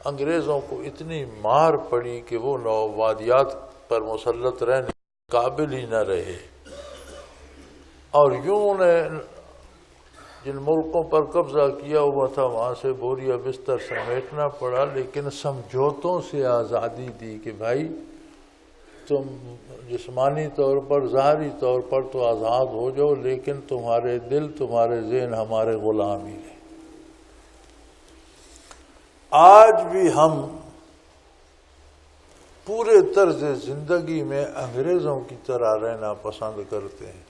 Speaker 2: انگریزوں کو اتنی مار پڑی کہ وہ نوآبادیات پر مسلط رہنے قابل ہی نہ رہے، اور یوں نے جن ملکوں پر قبضہ کیا ہوا تھا وہاں سے بوریا بستر سمیٹنا پڑا، لیکن سمجھوتوں سے آزادی دی کہ بھائی تم جسمانی طور پر، ظاہری طور پر تو آزاد ہو جاؤ، لیکن تمہارے دل، تمہارے ذہن ہمارے غلام ہی ہیں۔ آج بھی ہم پورے طرز زندگی میں انگریزوں کی طرح رہنا پسند کرتے ہیں۔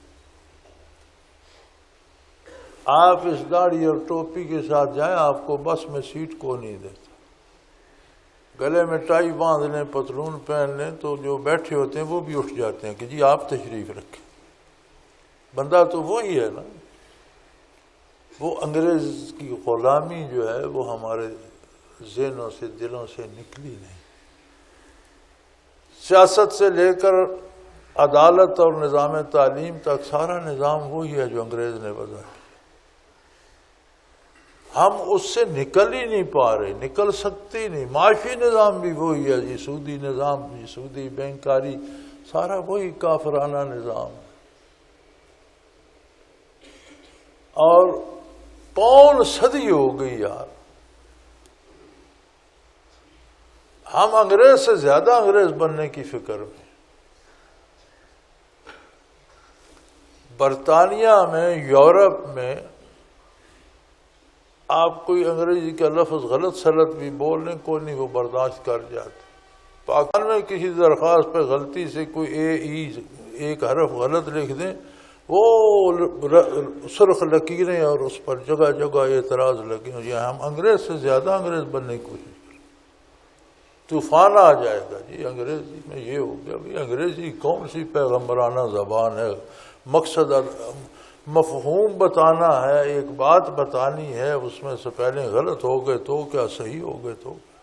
Speaker 2: آپ اس داڑھی اور ٹوپی کے ساتھ جائیں، آپ کو بس میں سیٹ کو نہیں دیتا، گلے میں ٹائی باندھ لیں، پتلون پہن لیں تو جو بیٹھے ہوتے ہیں وہ بھی اٹھ جاتے ہیں کہ جی آپ تشریف رکھیں۔ بندہ تو وہی ہے نا، وہ انگریز کی غلامی جو ہے وہ ہمارے ذہنوں سے، دلوں سے نکلی نہیں۔ سیاست سے لے کر عدالت اور نظام تعلیم تک سارا نظام وہی ہے جو انگریز نے وضع کیا۔ ہم اس سے نکل ہی نہیں پا رہے، نکل سکتے ہی نہیں۔ معاشی نظام بھی وہی ہے جی، سودی نظام، جی سودی بینکاری، سارا وہی کافرانہ نظام۔ اور پون صدی ہو گئی یار، ہم انگریز سے زیادہ انگریز بننے کی فکر میں۔ برطانیہ میں، یورپ میں آپ کوئی انگریزی کا لفظ غلط سلط بھی بول لیں، کوئی نہیں، وہ برداشت کر جاتے۔ پاکستان میں کسی درخواست پہ غلطی سے کوئی ایک حرف غلط لکھ دیں، وہ سرخ لکیریں اور اس پر جگہ جگہ اعتراض لگے۔ یہ ہم انگریز سے زیادہ انگریز بننے کی کوشش کریں، طوفان آ جائے گا جی انگریزی میں یہ ہو گیا۔ بھائی انگریزی کون سی پیغمبرانہ زبان ہے؟ مقصد مفہوم بتانا ہے، ایک بات بتانی ہے، اس میں سے پہلے غلط ہو گئے تو کیا، صحیح ہو گئے تو کیا۔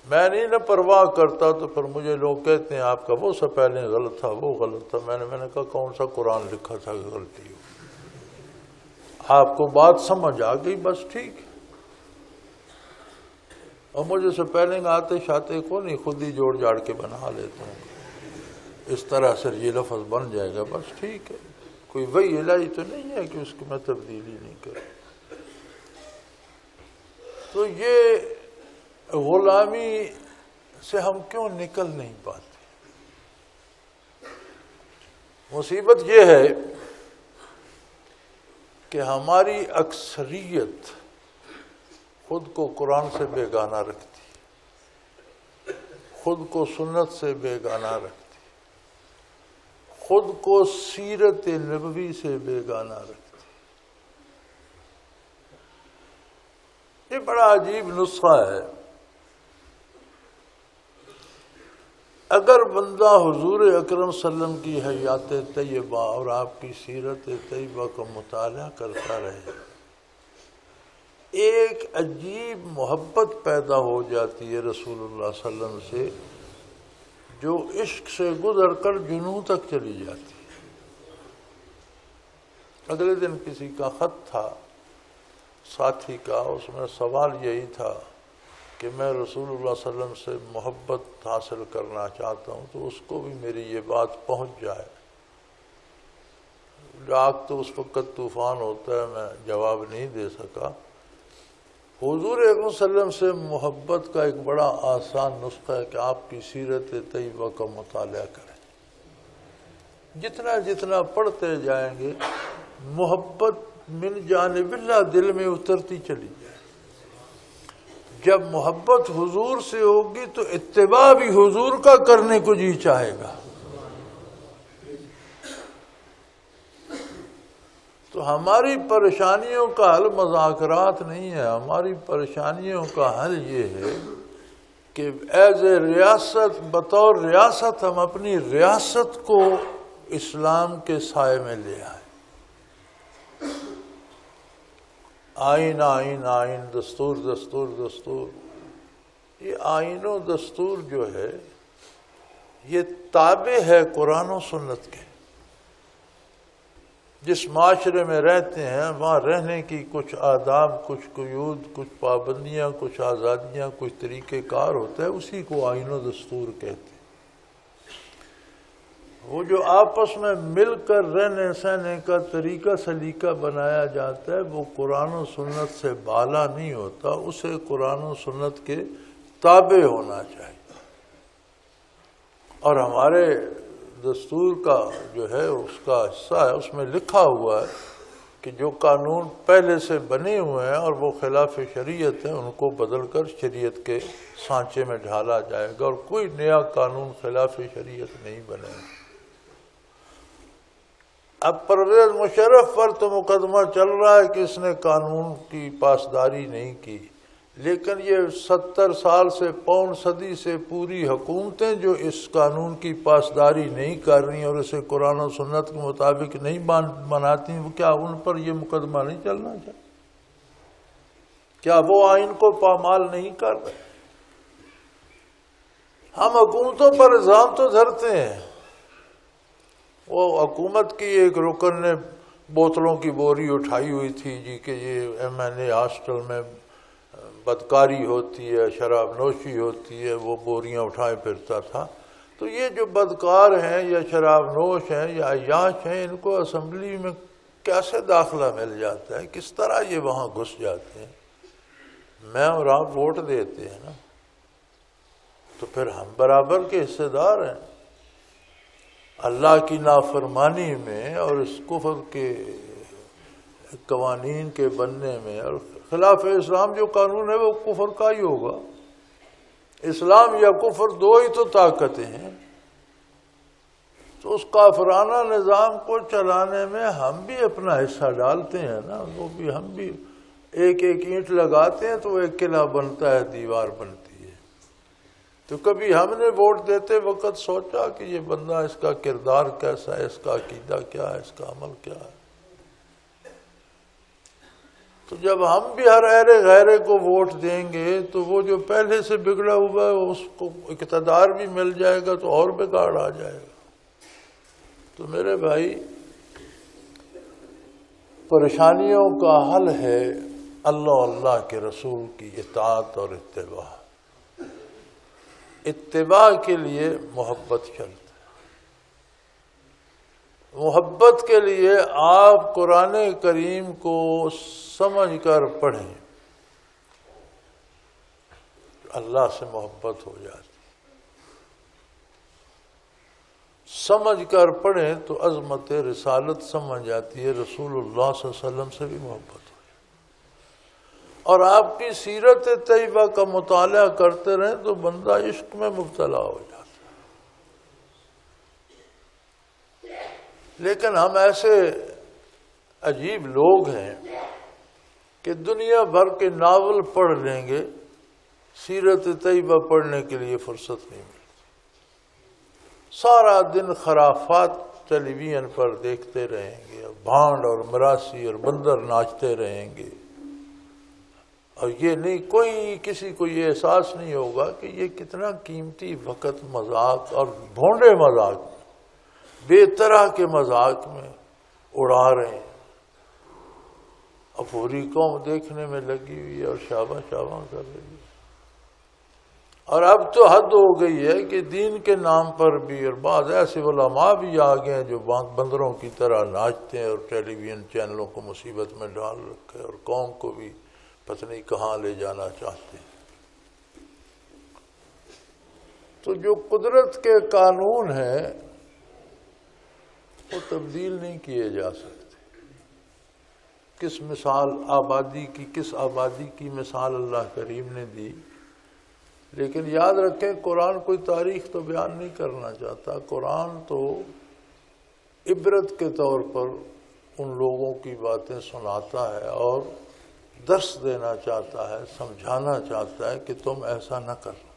Speaker 2: میں نہیں نہ پرواہ کرتا، تو پھر مجھے لوگ کہتے ہیں آپ کا وہ سا پہلے غلط تھا، وہ غلط تھا۔ میں نے کہا کون سا قرآن لکھا تھا کہ غلطی ہو؟ آپ کو بات سمجھ آ گئی، بس ٹھیک۔ اور مجھے سپیلنگ آتے شاتے کو نہیں، خود ہی جوڑ جاڑ کے بنا لیتا ہوں، اس طرح سے یہ لفظ بن جائے گا، بس ٹھیک ہے، کوئی وہی الہی تو نہیں ہے کہ اس کی میں تبدیلی نہیں کروں۔ تو یہ غلامی سے ہم کیوں نکل نہیں پاتے؟ مصیبت یہ ہے کہ ہماری اکثریت خود کو قرآن سے بیگانہ رکھتی، خود کو سنت سے بیگانہ رکھتی، خود کو سیرت نبوی سے بیگانہ رکھتی۔ یہ بڑا عجیب نسخہ ہے۔ اگر بندہ حضور اکرم صلی اللہ علیہ وسلم کی حیات طیبہ اور آپ کی سیرت طیبہ کا مطالعہ کرتا رہے، ایک عجیب محبت پیدا ہو جاتی ہے رسول اللہ صلی اللہ علیہ وسلم سے، جو عشق سے گزر کر جنوں تک چلی جاتی ہے۔ اگلے دن کسی کا خط تھا ساتھی کا، اس میں سوال یہی تھا کہ میں رسول اللہ صلی اللہ علیہ وسلم سے محبت حاصل کرنا چاہتا ہوں، تو اس کو بھی میری یہ بات پہنچ جائے۔ ڈاک تو اس وقت طوفان ہوتا ہے، میں جواب نہیں دے سکا۔ حضور اکرم صلی اللہ علیہ وسلم سے محبت کا ایک بڑا آسان نسخہ ہے کہ آپ کی سیرت طیبہ کا مطالعہ کریں۔ جتنا جتنا پڑھتے جائیں گے محبت من جانب اللہ دل میں اترتی چلی جائے۔ جب محبت حضور سے ہوگی تو اتباع بھی حضور کا کرنے کو جی چاہے گا۔ تو ہماری پریشانیوں کا حل مذاکرات نہیں ہے، ہماری پریشانیوں کا حل یہ ہے کہ ایز اے ریاست، بطور ریاست ہم اپنی ریاست کو اسلام کے سائے میں لے آئیں۔ آئین آئین آئین، دستور دستور دستور، یہ آئین و دستور جو ہے یہ تابع ہے قرآن و سنت کے۔ جس معاشرے میں رہتے ہیں وہاں رہنے کی کچھ آداب، کچھ قیود، کچھ پابندیاں، کچھ آزادیاں، کچھ طریقہ کار ہوتا ہے، اسی کو آئین و دستور کہتے ہیں۔ وہ جو آپس میں مل کر رہنے سہنے کا طریقہ سلیقہ بنایا جاتا ہے وہ قرآن و سنت سے بالا نہیں ہوتا، اسے قرآن و سنت کے تابع ہونا چاہیے۔ اور ہمارے دستور کا جو ہے اس کا حصہ ہے، اس میں لکھا ہوا ہے کہ جو قانون پہلے سے بنے ہوئے ہیں اور وہ خلاف شریعت ہیں ان کو بدل کر شریعت کے سانچے میں ڈھالا جائے گا، اور کوئی نیا قانون خلاف شریعت نہیں بنے گا۔ اب پرویز مشرف پر تو مقدمہ چل رہا ہے کہ اس نے قانون کی پاسداری نہیں کی، لیکن یہ 70 سال سے پون صدی سے پوری حکومتیں جو اس قانون کی پاسداری نہیں کر رہی اور اسے قرآن و سنت کے مطابق نہیں بناتی، کیا ان پر یہ مقدمہ نہیں چلنا چاہیے؟ کیا وہ آئین کو پامال نہیں کر رہے؟ ہم حکومتوں پر الزام تو دھرتے ہیں۔ وہ حکومت کی ایک رکن نے بوتلوں کی بوری اٹھائی ہوئی تھی جی کہ یہ ایم این اے ہاسٹل میں بدکاری ہوتی ہے، شراب نوشی ہوتی ہے، وہ بوریاں اٹھائے پھرتا تھا۔ تو یہ جو بدکار ہیں یا شراب نوش ہیں یا عیاش ہیں، ان کو اسمبلی میں کیسے داخلہ مل جاتا ہے؟ کس طرح یہ وہاں گھس جاتے ہیں؟ میں اور آپ ووٹ دیتے ہیں نا، تو پھر ہم برابر کے حصے دار ہیں۔ اللہ کی نافرمانی میں اور اس کفر کے قوانین کے بننے میں، اور خلاف اسلام جو قانون ہے وہ کفر کا ہی ہوگا۔ اسلام یا کفر دو ہی تو طاقتیں ہیں۔ تو اس کافرانہ نظام کو چلانے میں ہم بھی اپنا حصہ ڈالتے ہیں نا، وہ بھی ہم بھی ایک ایک اینٹ لگاتے ہیں تو وہ ایک قلعہ بنتا ہے، دیوار بنتی ہے۔ تو کبھی ہم نے ووٹ دیتے وقت سوچا کہ یہ بندہ، اس کا کردار کیسا ہے، اس کا عقیدہ کیا ہے، اس کا عمل کیا ہے؟ تو جب ہم بھی ہر ایرے غیرے کو ووٹ دیں گے تو وہ جو پہلے سے بگڑا ہوا ہے اس کو اقتدار بھی مل جائے گا تو اور بگاڑ آ جائے گا۔ تو میرے بھائی، پریشانیوں کا حل ہے اللہ کے رسول کی اطاعت اور اتباع۔ اتباع کے لیے محبت شرط ہے۔ محبت کے لیے آپ قرآن کریم کو سمجھ کر پڑھیں، اللہ سے محبت ہو جاتی۔ سمجھ کر پڑھیں تو عظمت رسالت سمجھ جاتی ہے، رسول اللہ صلی اللہ علیہ وسلم سے بھی محبت ہو جاتی۔ اور آپ کی سیرت طیبہ کا مطالعہ کرتے رہیں تو بندہ عشق میں مبتلا ہو جاتا ہے۔ لیکن ہم ایسے عجیب لوگ ہیں کہ دنیا بھر کے ناول پڑھ لیں گے، سیرت طیبہ پڑھنے کے لیے فرصت نہیں ملتی۔ سارا دن خرافات ٹیلی ویژن پر دیکھتے رہیں گے، بھانڈ اور مراسی اور بندر ناچتے رہیں گے، اور یہ نہیں، کوئی کسی کو یہ احساس نہیں ہوگا کہ یہ کتنا قیمتی وقت مذاق اور بھونڈے مذاق میں، بے طرح کے مذاق میں اڑا رہے ہیں۔ اب پوری قوم دیکھنے میں لگی ہوئی ہے اور شاباں شاباں کر رہی ہے۔ اور اب تو حد ہو گئی ہے کہ دین کے نام پر بھی، اور بعض ایسے علماء بھی آ گئے ہیں جو بندروں کی طرح ناچتے ہیں اور ٹیلی ویژن چینلوں کو مصیبت میں ڈال رکھے اور قوم کو بھی پتہ نہیں کہاں لے جانا چاہتے ہیں۔ تو جو قدرت کے قانون ہیں وہ تبدیل نہیں کیے جا سکتے۔ کس آبادی کی مثال اللہ کریم نے دی، لیکن یاد رکھیں قرآن کوئی تاریخ تو بیان نہیں کرنا چاہتا، قرآن تو عبرت کے طور پر ان لوگوں کی باتیں سناتا ہے اور درس دینا چاہتا ہے، سمجھانا چاہتا ہے کہ تم ایسا نہ کرنا۔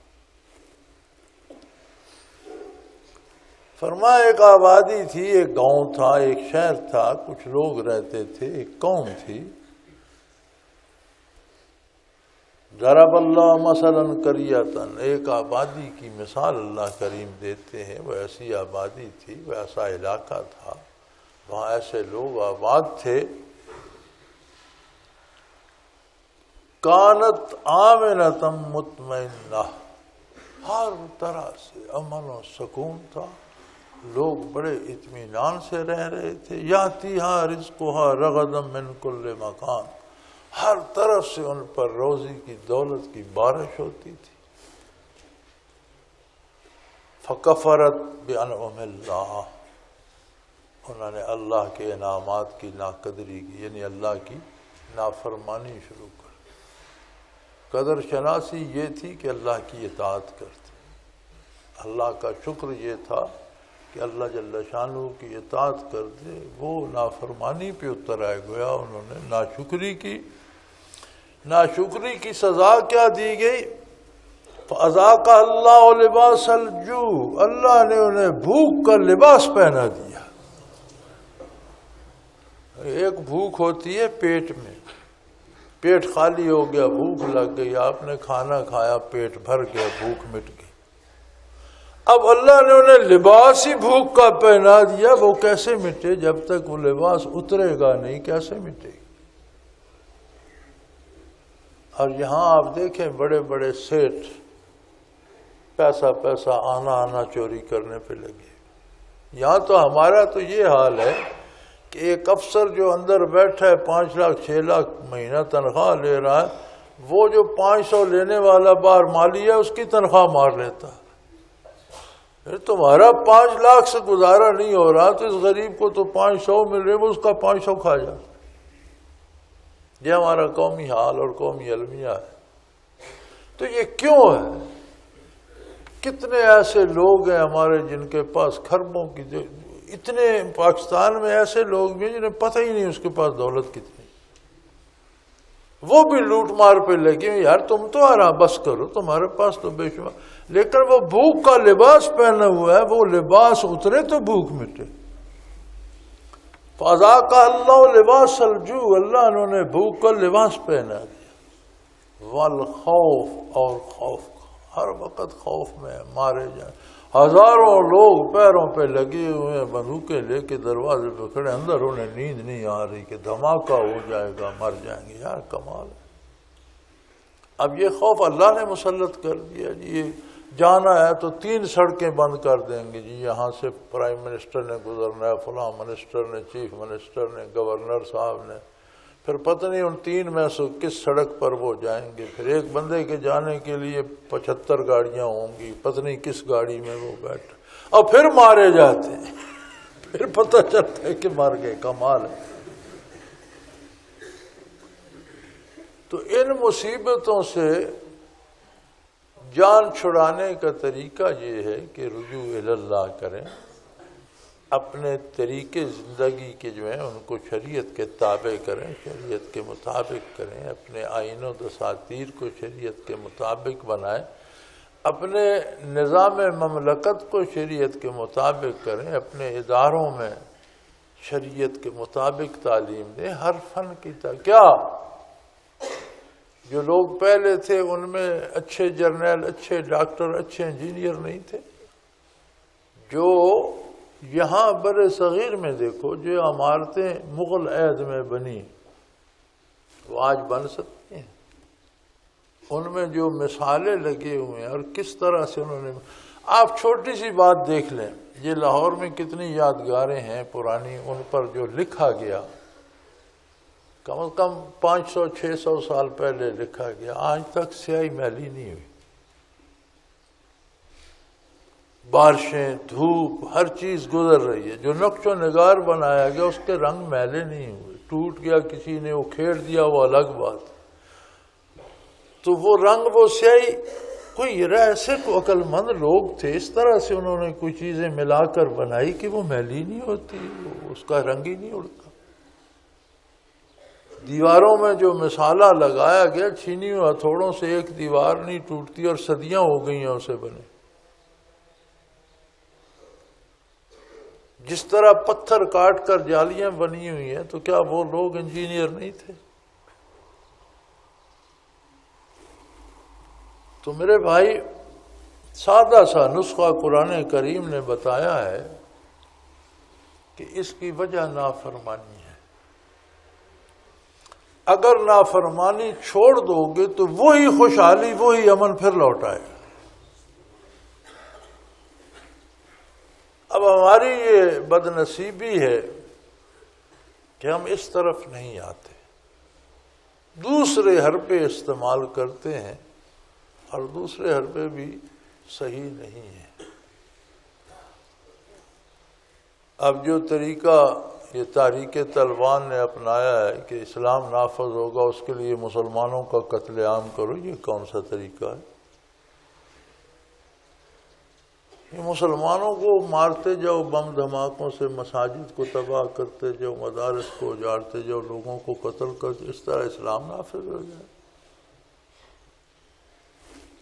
Speaker 2: فرمایا ایک آبادی تھی، ایک گاؤں تھا، ایک شہر تھا، کچھ لوگ رہتے تھے، ایک قوم تھی۔ ضرب اللہ مثلا قریۃ، ایک آبادی کی مثال اللہ کریم دیتے ہیں، وہ ایسی آبادی تھی، وہ ایسا علاقہ تھا، وہاں ایسے لوگ آباد تھے، کانت آمنۃ مطمئنہ، ہر طرح سے امن و سکون تھا، لوگ بڑے اطمینان سے رہ رہے تھے۔ یاتیہا رزقہا رغدا من کل مکان، ہر طرف سے ان پر روزی کی دولت کی بارش ہوتی تھی۔ فکفرت بانعم اللہ، انہوں نے اللہ کے انعامات کی ناقدری کی، یعنی اللہ کی نافرمانی شروع کر۔ قدر شناسی یہ تھی کہ اللہ کی اطاعت کرتے، اللہ کا شکر یہ تھا کہ اللہ جل شانہ کی اطاعت کرتے، وہ نافرمانی پہ اتر آئے، گویا انہوں نے ناشکری کی۔ ناشکری کی سزا کیا دی گئی؟ فَأَذَاقَ اللَّهُ لِبَاسَ الْجُوعِ، اللہ نے انہیں بھوک کا لباس پہنا دیا۔ ایک بھوک ہوتی ہے پیٹ میں، پیٹ خالی ہو گیا، بھوک لگ گئی، آپ نے کھانا کھایا، پیٹ بھر گیا، بھوک مٹ گئی۔ اب اللہ نے انہیں لباس ہی بھوک کا پہنا دیا، وہ کیسے مٹے؟ جب تک وہ لباس اترے گا نہیں، کیسے مٹے گی؟ اور یہاں آپ دیکھیں بڑے بڑے سیٹ پیسہ آنا چوری کرنے پہ لگے۔ یہاں تو ہمارا تو یہ حال ہے کہ ایک افسر جو اندر بیٹھا ہے 5 لاکھ 6 لاکھ مہینہ تنخواہ لے رہا ہے، وہ جو 500 لینے والا باہر مالی ہے اس کی تنخواہ مار لیتا ہے۔ پھر تمہارا 5 لاکھ سے گزارا نہیں ہو رہا تو اس غریب کو تو 500 مل رہے، وہ اس کا 500 کھا جاتا۔ یہ ہمارا قومی حال اور قومی المیہ ہے۔ تو یہ کیوں ہے؟ کتنے ایسے لوگ ہیں ہمارے جن کے پاس خربوں کی، اتنے پاکستان میں ایسے لوگ بھی جنہیں پتہ ہی نہیں اس کے پاس دولت کتنی، وہ بھی لوٹ مار پہ لگے، یار تم تو آرام بس کرو، تمہارے پاس تو بے شمار، لیکن وہ بھوک کا لباس پہنا ہوا ہے، وہ لباس اترے تو بھوک مٹے۔ فَأَذَاقَ اللَّهُ لِبَاسَ الْجُوعِ، اللہ نے انہیں بھوک کا لباس پہنا دیا۔ وَالْخَوْفِ، اور خوف، ہر وقت خوف میں مارے جائیں۔ ہزاروں لوگ پیروں پہ لگے ہوئے ہیں، بندوقیں لے کے دروازے پہ کھڑے، اندر انہیں نیند نہیں آ رہی کہ دھماکہ ہو جائے گا، مر جائیں گے۔ یار کمال ہے۔ اب یہ خوف اللہ نے مسلط کر دیا جی، یہ جانا ہے تو 3 سڑکیں بند کر دیں گے جی، یہاں سے پرائم منسٹر نے گزرنا ہے، فلاں منسٹر نے، چیف منسٹر نے، گورنر صاحب نے، پھر پتہ نہیں ان 3 میں سے کس سڑک پر وہ جائیں گے، پھر ایک بندے کے جانے کے لیے 75 گاڑیاں ہوں گی، پتہ نہیں کس گاڑی میں وہ بیٹھے، اور پھر مارے جاتے ہیں، پھر پتہ چلتا ہے کہ مر گئے، کمال ہے۔ تو ان مصیبتوں سے جان چھڑانے کا طریقہ یہ ہے کہ رجوع الی اللہ کریں، اپنے طریقے زندگی کے جو ہیں ان کو شریعت کے تابع کریں، شریعت کے مطابق کریں، اپنے آئین و دساتیر کو شریعت کے مطابق بنائیں، اپنے نظام مملکت کو شریعت کے مطابق کریں، اپنے اداروں میں شریعت کے مطابق تعلیم دیں، ہر فن کی کیا جو لوگ پہلے تھے ان میں اچھے جرنیل، اچھے ڈاکٹر، اچھے انجینئر نہیں تھے؟ جو یہاں بر صغیر میں دیکھو جو عمارتیں مغل عہد میں بنی وہ آج بن سکتی ہیں، ان میں جو مثالیں لگے ہوئے ہیں اور کس طرح سے انہوں نے، آپ چھوٹی سی بات دیکھ لیں، یہ لاہور میں کتنی یادگاریں ہیں پرانی، ان پر جو لکھا گیا کم از کم 500-600 سال پہلے لکھا گیا، آج تک سیاہی میلی نہیں ہوئی، بارشیں، دھوپ، ہر چیز گزر رہی ہے، جو نقش و نگار بنایا گیا اس کے رنگ میلے نہیں ہوئے، ٹوٹ گیا کسی نے وہ کھیڑ دیا وہ الگ بات، تو وہ رنگ وہ سیاہی کوئی ایسے کو عقل مند لوگ تھے، اس طرح سے انہوں نے کوئی چیزیں ملا کر بنائی کہ وہ میلی نہیں ہوتی، اس کا رنگ ہی نہیں اڑتا۔ دیواروں میں جو مسالہ لگایا گیا چھینی ہوئی ہتھوڑوں سے ایک دیوار نہیں ٹوٹتی، اور صدیاں ہو گئی ہیں اسے بنے۔ جس طرح پتھر کاٹ کر جالیاں بنی ہوئی ہیں، تو کیا وہ لوگ انجینئر نہیں تھے؟ تو میرے بھائی سادہ سا نسخہ قرآن کریم نے بتایا ہے کہ اس کی وجہ نافرمانی ہے، اگر نافرمانی چھوڑ دو گے تو وہی خوشحالی، وہی امن پھر لوٹ آئے گا۔ اب ہماری یہ بد نصیبی ہے کہ ہم اس طرف نہیں آتے، دوسرے حربے استعمال کرتے ہیں، اور دوسرے حربے بھی صحیح نہیں ہیں۔ اب جو طریقہ یہ تحریک طالبان نے اپنایا ہے کہ اسلام نافذ ہوگا اس کے لیے مسلمانوں کا قتل عام کرو، یہ کون سا طریقہ ہے؟ یہ مسلمانوں کو مارتے جاؤ بم دھماکوں سے، مساجد کو تباہ کرتے جاؤ، مدارس کو اجاڑتے جاؤ، لوگوں کو قتل کرتے، اس طرح اسلام نافذ ہو جائے۔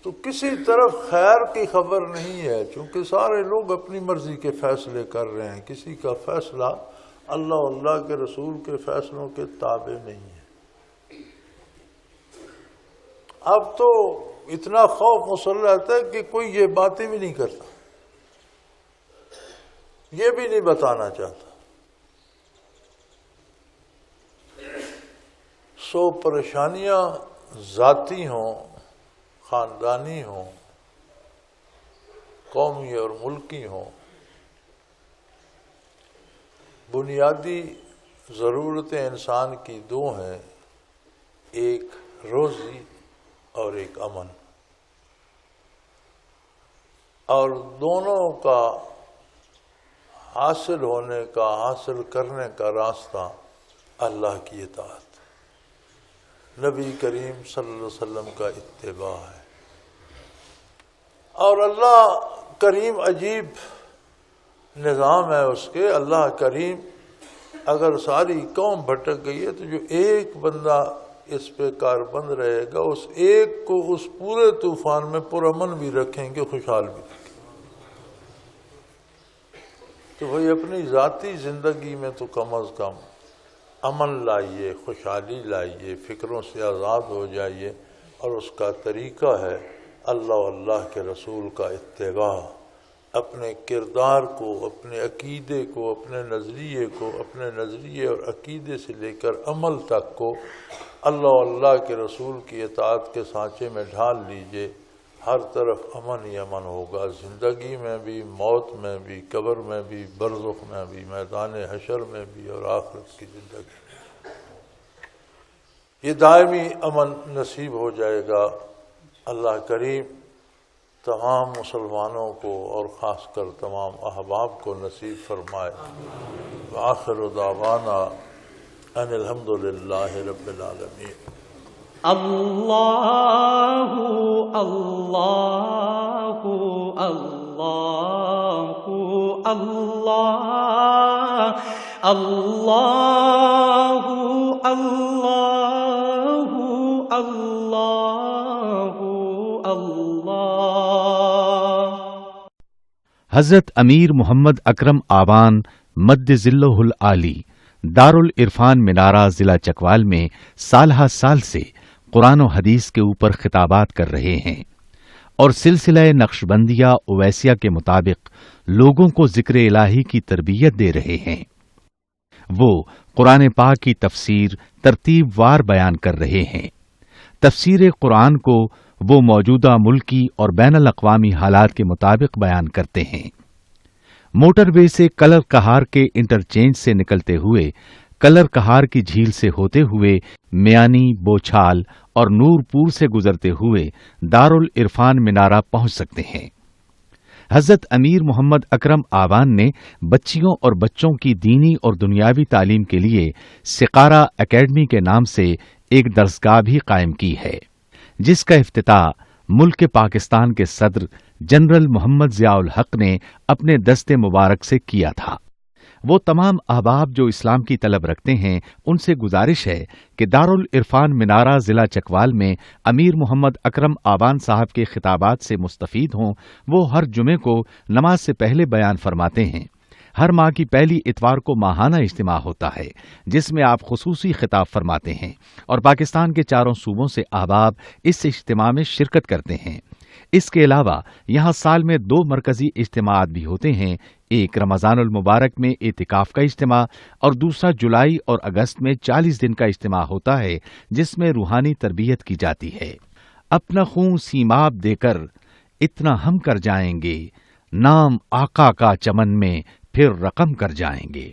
Speaker 2: تو کسی طرف خیر کی خبر نہیں ہے، چونکہ سارے لوگ اپنی مرضی کے فیصلے کر رہے ہیں، کسی کا فیصلہ اللہ اور اللہ کے رسول کے فیصلوں کے تابع نہیں ہے۔ اب تو اتنا خوف مسلح رہتا ہے کہ کوئی یہ باتیں بھی نہیں کرتا، یہ بھی نہیں بتانا چاہتا۔ سو پریشانیاں ذاتی ہوں، خاندانی ہوں، قومی اور ملکی ہوں، بنیادی ضرورتیں انسان کی 2 ہیں، ایک روزی اور ایک امن، اور دونوں کا حاصل ہونے کا، حاصل کرنے کا راستہ اللہ کی اطاعت، نبی کریم صلی اللہ علیہ وسلم کا اتباع ہے۔ اور اللہ کریم عجیب نظام ہے اس کے، اللہ کریم اگر ساری قوم بھٹک گئی ہے تو جو ایک بندہ اس پہ کاربند رہے گا، اس ایک کو اس پورے طوفان میں پرامن بھی رکھیں گے، خوشحال بھی رکھیں گے۔ تو بھئی اپنی ذاتی زندگی میں تو کم از کم امن لائیے، خوشحالی لائیے، فکروں سے آزاد ہو جائیے، اور اس کا طریقہ ہے اللہ و اللہ کے رسول کا اتباع۔ اپنے کردار کو، اپنے عقیدے کو، اپنے نظریے کو، اپنے نظریے اور عقیدے سے لے کر عمل تک کو اللہ و اللہ کے رسول کی اطاعت کے سانچے میں ڈھال لیجئے، ہر طرف امن ہی امن ہوگا، زندگی میں بھی، موت میں بھی، قبر میں بھی، برزخ میں بھی، میدان حشر میں بھی، اور آخرت کی زندگی میں یہ دائمی امن نصیب ہو جائے گا۔ اللہ کریم تمام مسلمانوں کو اور خاص کر تمام احباب کو نصیب فرمائے۔ وآخر دعوانا ان الحمد للہ رب العالمین۔
Speaker 1: اللہ اللہ اللہ اللہ اللہ اللہ اللہ اللہ۔
Speaker 3: حضرت امیر محمد اکرم آوان مد ظلہ العالی دارالعرفان منارہ ضلع چکوال میں سالہ سال سے قرآن و حدیث کے اوپر خطابات کر رہے ہیں اور سلسلہ نقشبندیہ اویسیہ کے مطابق لوگوں کو ذکر الہی کی تربیت دے رہے ہیں۔ وہ قرآن پاک کی تفسیر ترتیب وار بیان کر رہے ہیں۔ تفسیر قرآن کو وہ موجودہ ملکی اور بین الاقوامی حالات کے مطابق بیان کرتے ہیں۔ موٹر وے سے کلر کہار کے انٹرچینج سے نکلتے ہوئے کلر کہار کی جھیل سے ہوتے ہوئے میانی، بوچھال اور نور پور سے گزرتے ہوئے دارالعرفان منارہ پہنچ سکتے ہیں۔ حضرت امیر محمد اکرم آوان نے بچیوں اور بچوں کی دینی اور دنیاوی تعلیم کے لیے سقارہ اکیڈمی کے نام سے ایک درسگاہ بھی قائم کی ہے، جس کا افتتاح ملک پاکستان کے صدر جنرل محمد ضیاء الحق نے اپنے دست مبارک سے کیا تھا۔ وہ تمام احباب جو اسلام کی طلب رکھتے ہیں ان سے گزارش ہے کہ دارالعرفان منارہ ضلع چکوال میں امیر محمد اکرم آوان صاحب کے خطابات سے مستفید ہوں۔ وہ ہر جمعے کو نماز سے پہلے بیان فرماتے ہیں۔ ہر ماہ کی پہلی اتوار کو ماہانہ اجتماع ہوتا ہے جس میں آپ خصوصی خطاب فرماتے ہیں اور پاکستان کے چاروں صوبوں سے احباب اس اجتماع میں شرکت کرتے ہیں۔ اس کے علاوہ یہاں سال میں 2 مرکزی اجتماعات بھی ہوتے ہیں، ایک رمضان المبارک میں اعتکاف کا اجتماع اور دوسرا جولائی اور اگست میں 40 دن کا اجتماع ہوتا ہے جس میں روحانی تربیت کی جاتی ہے۔ اپنا خون سیماب دے کر اتنا ہم کر جائیں گے، نام آقا کا چمن میں پھر رقم کر جائیں گے۔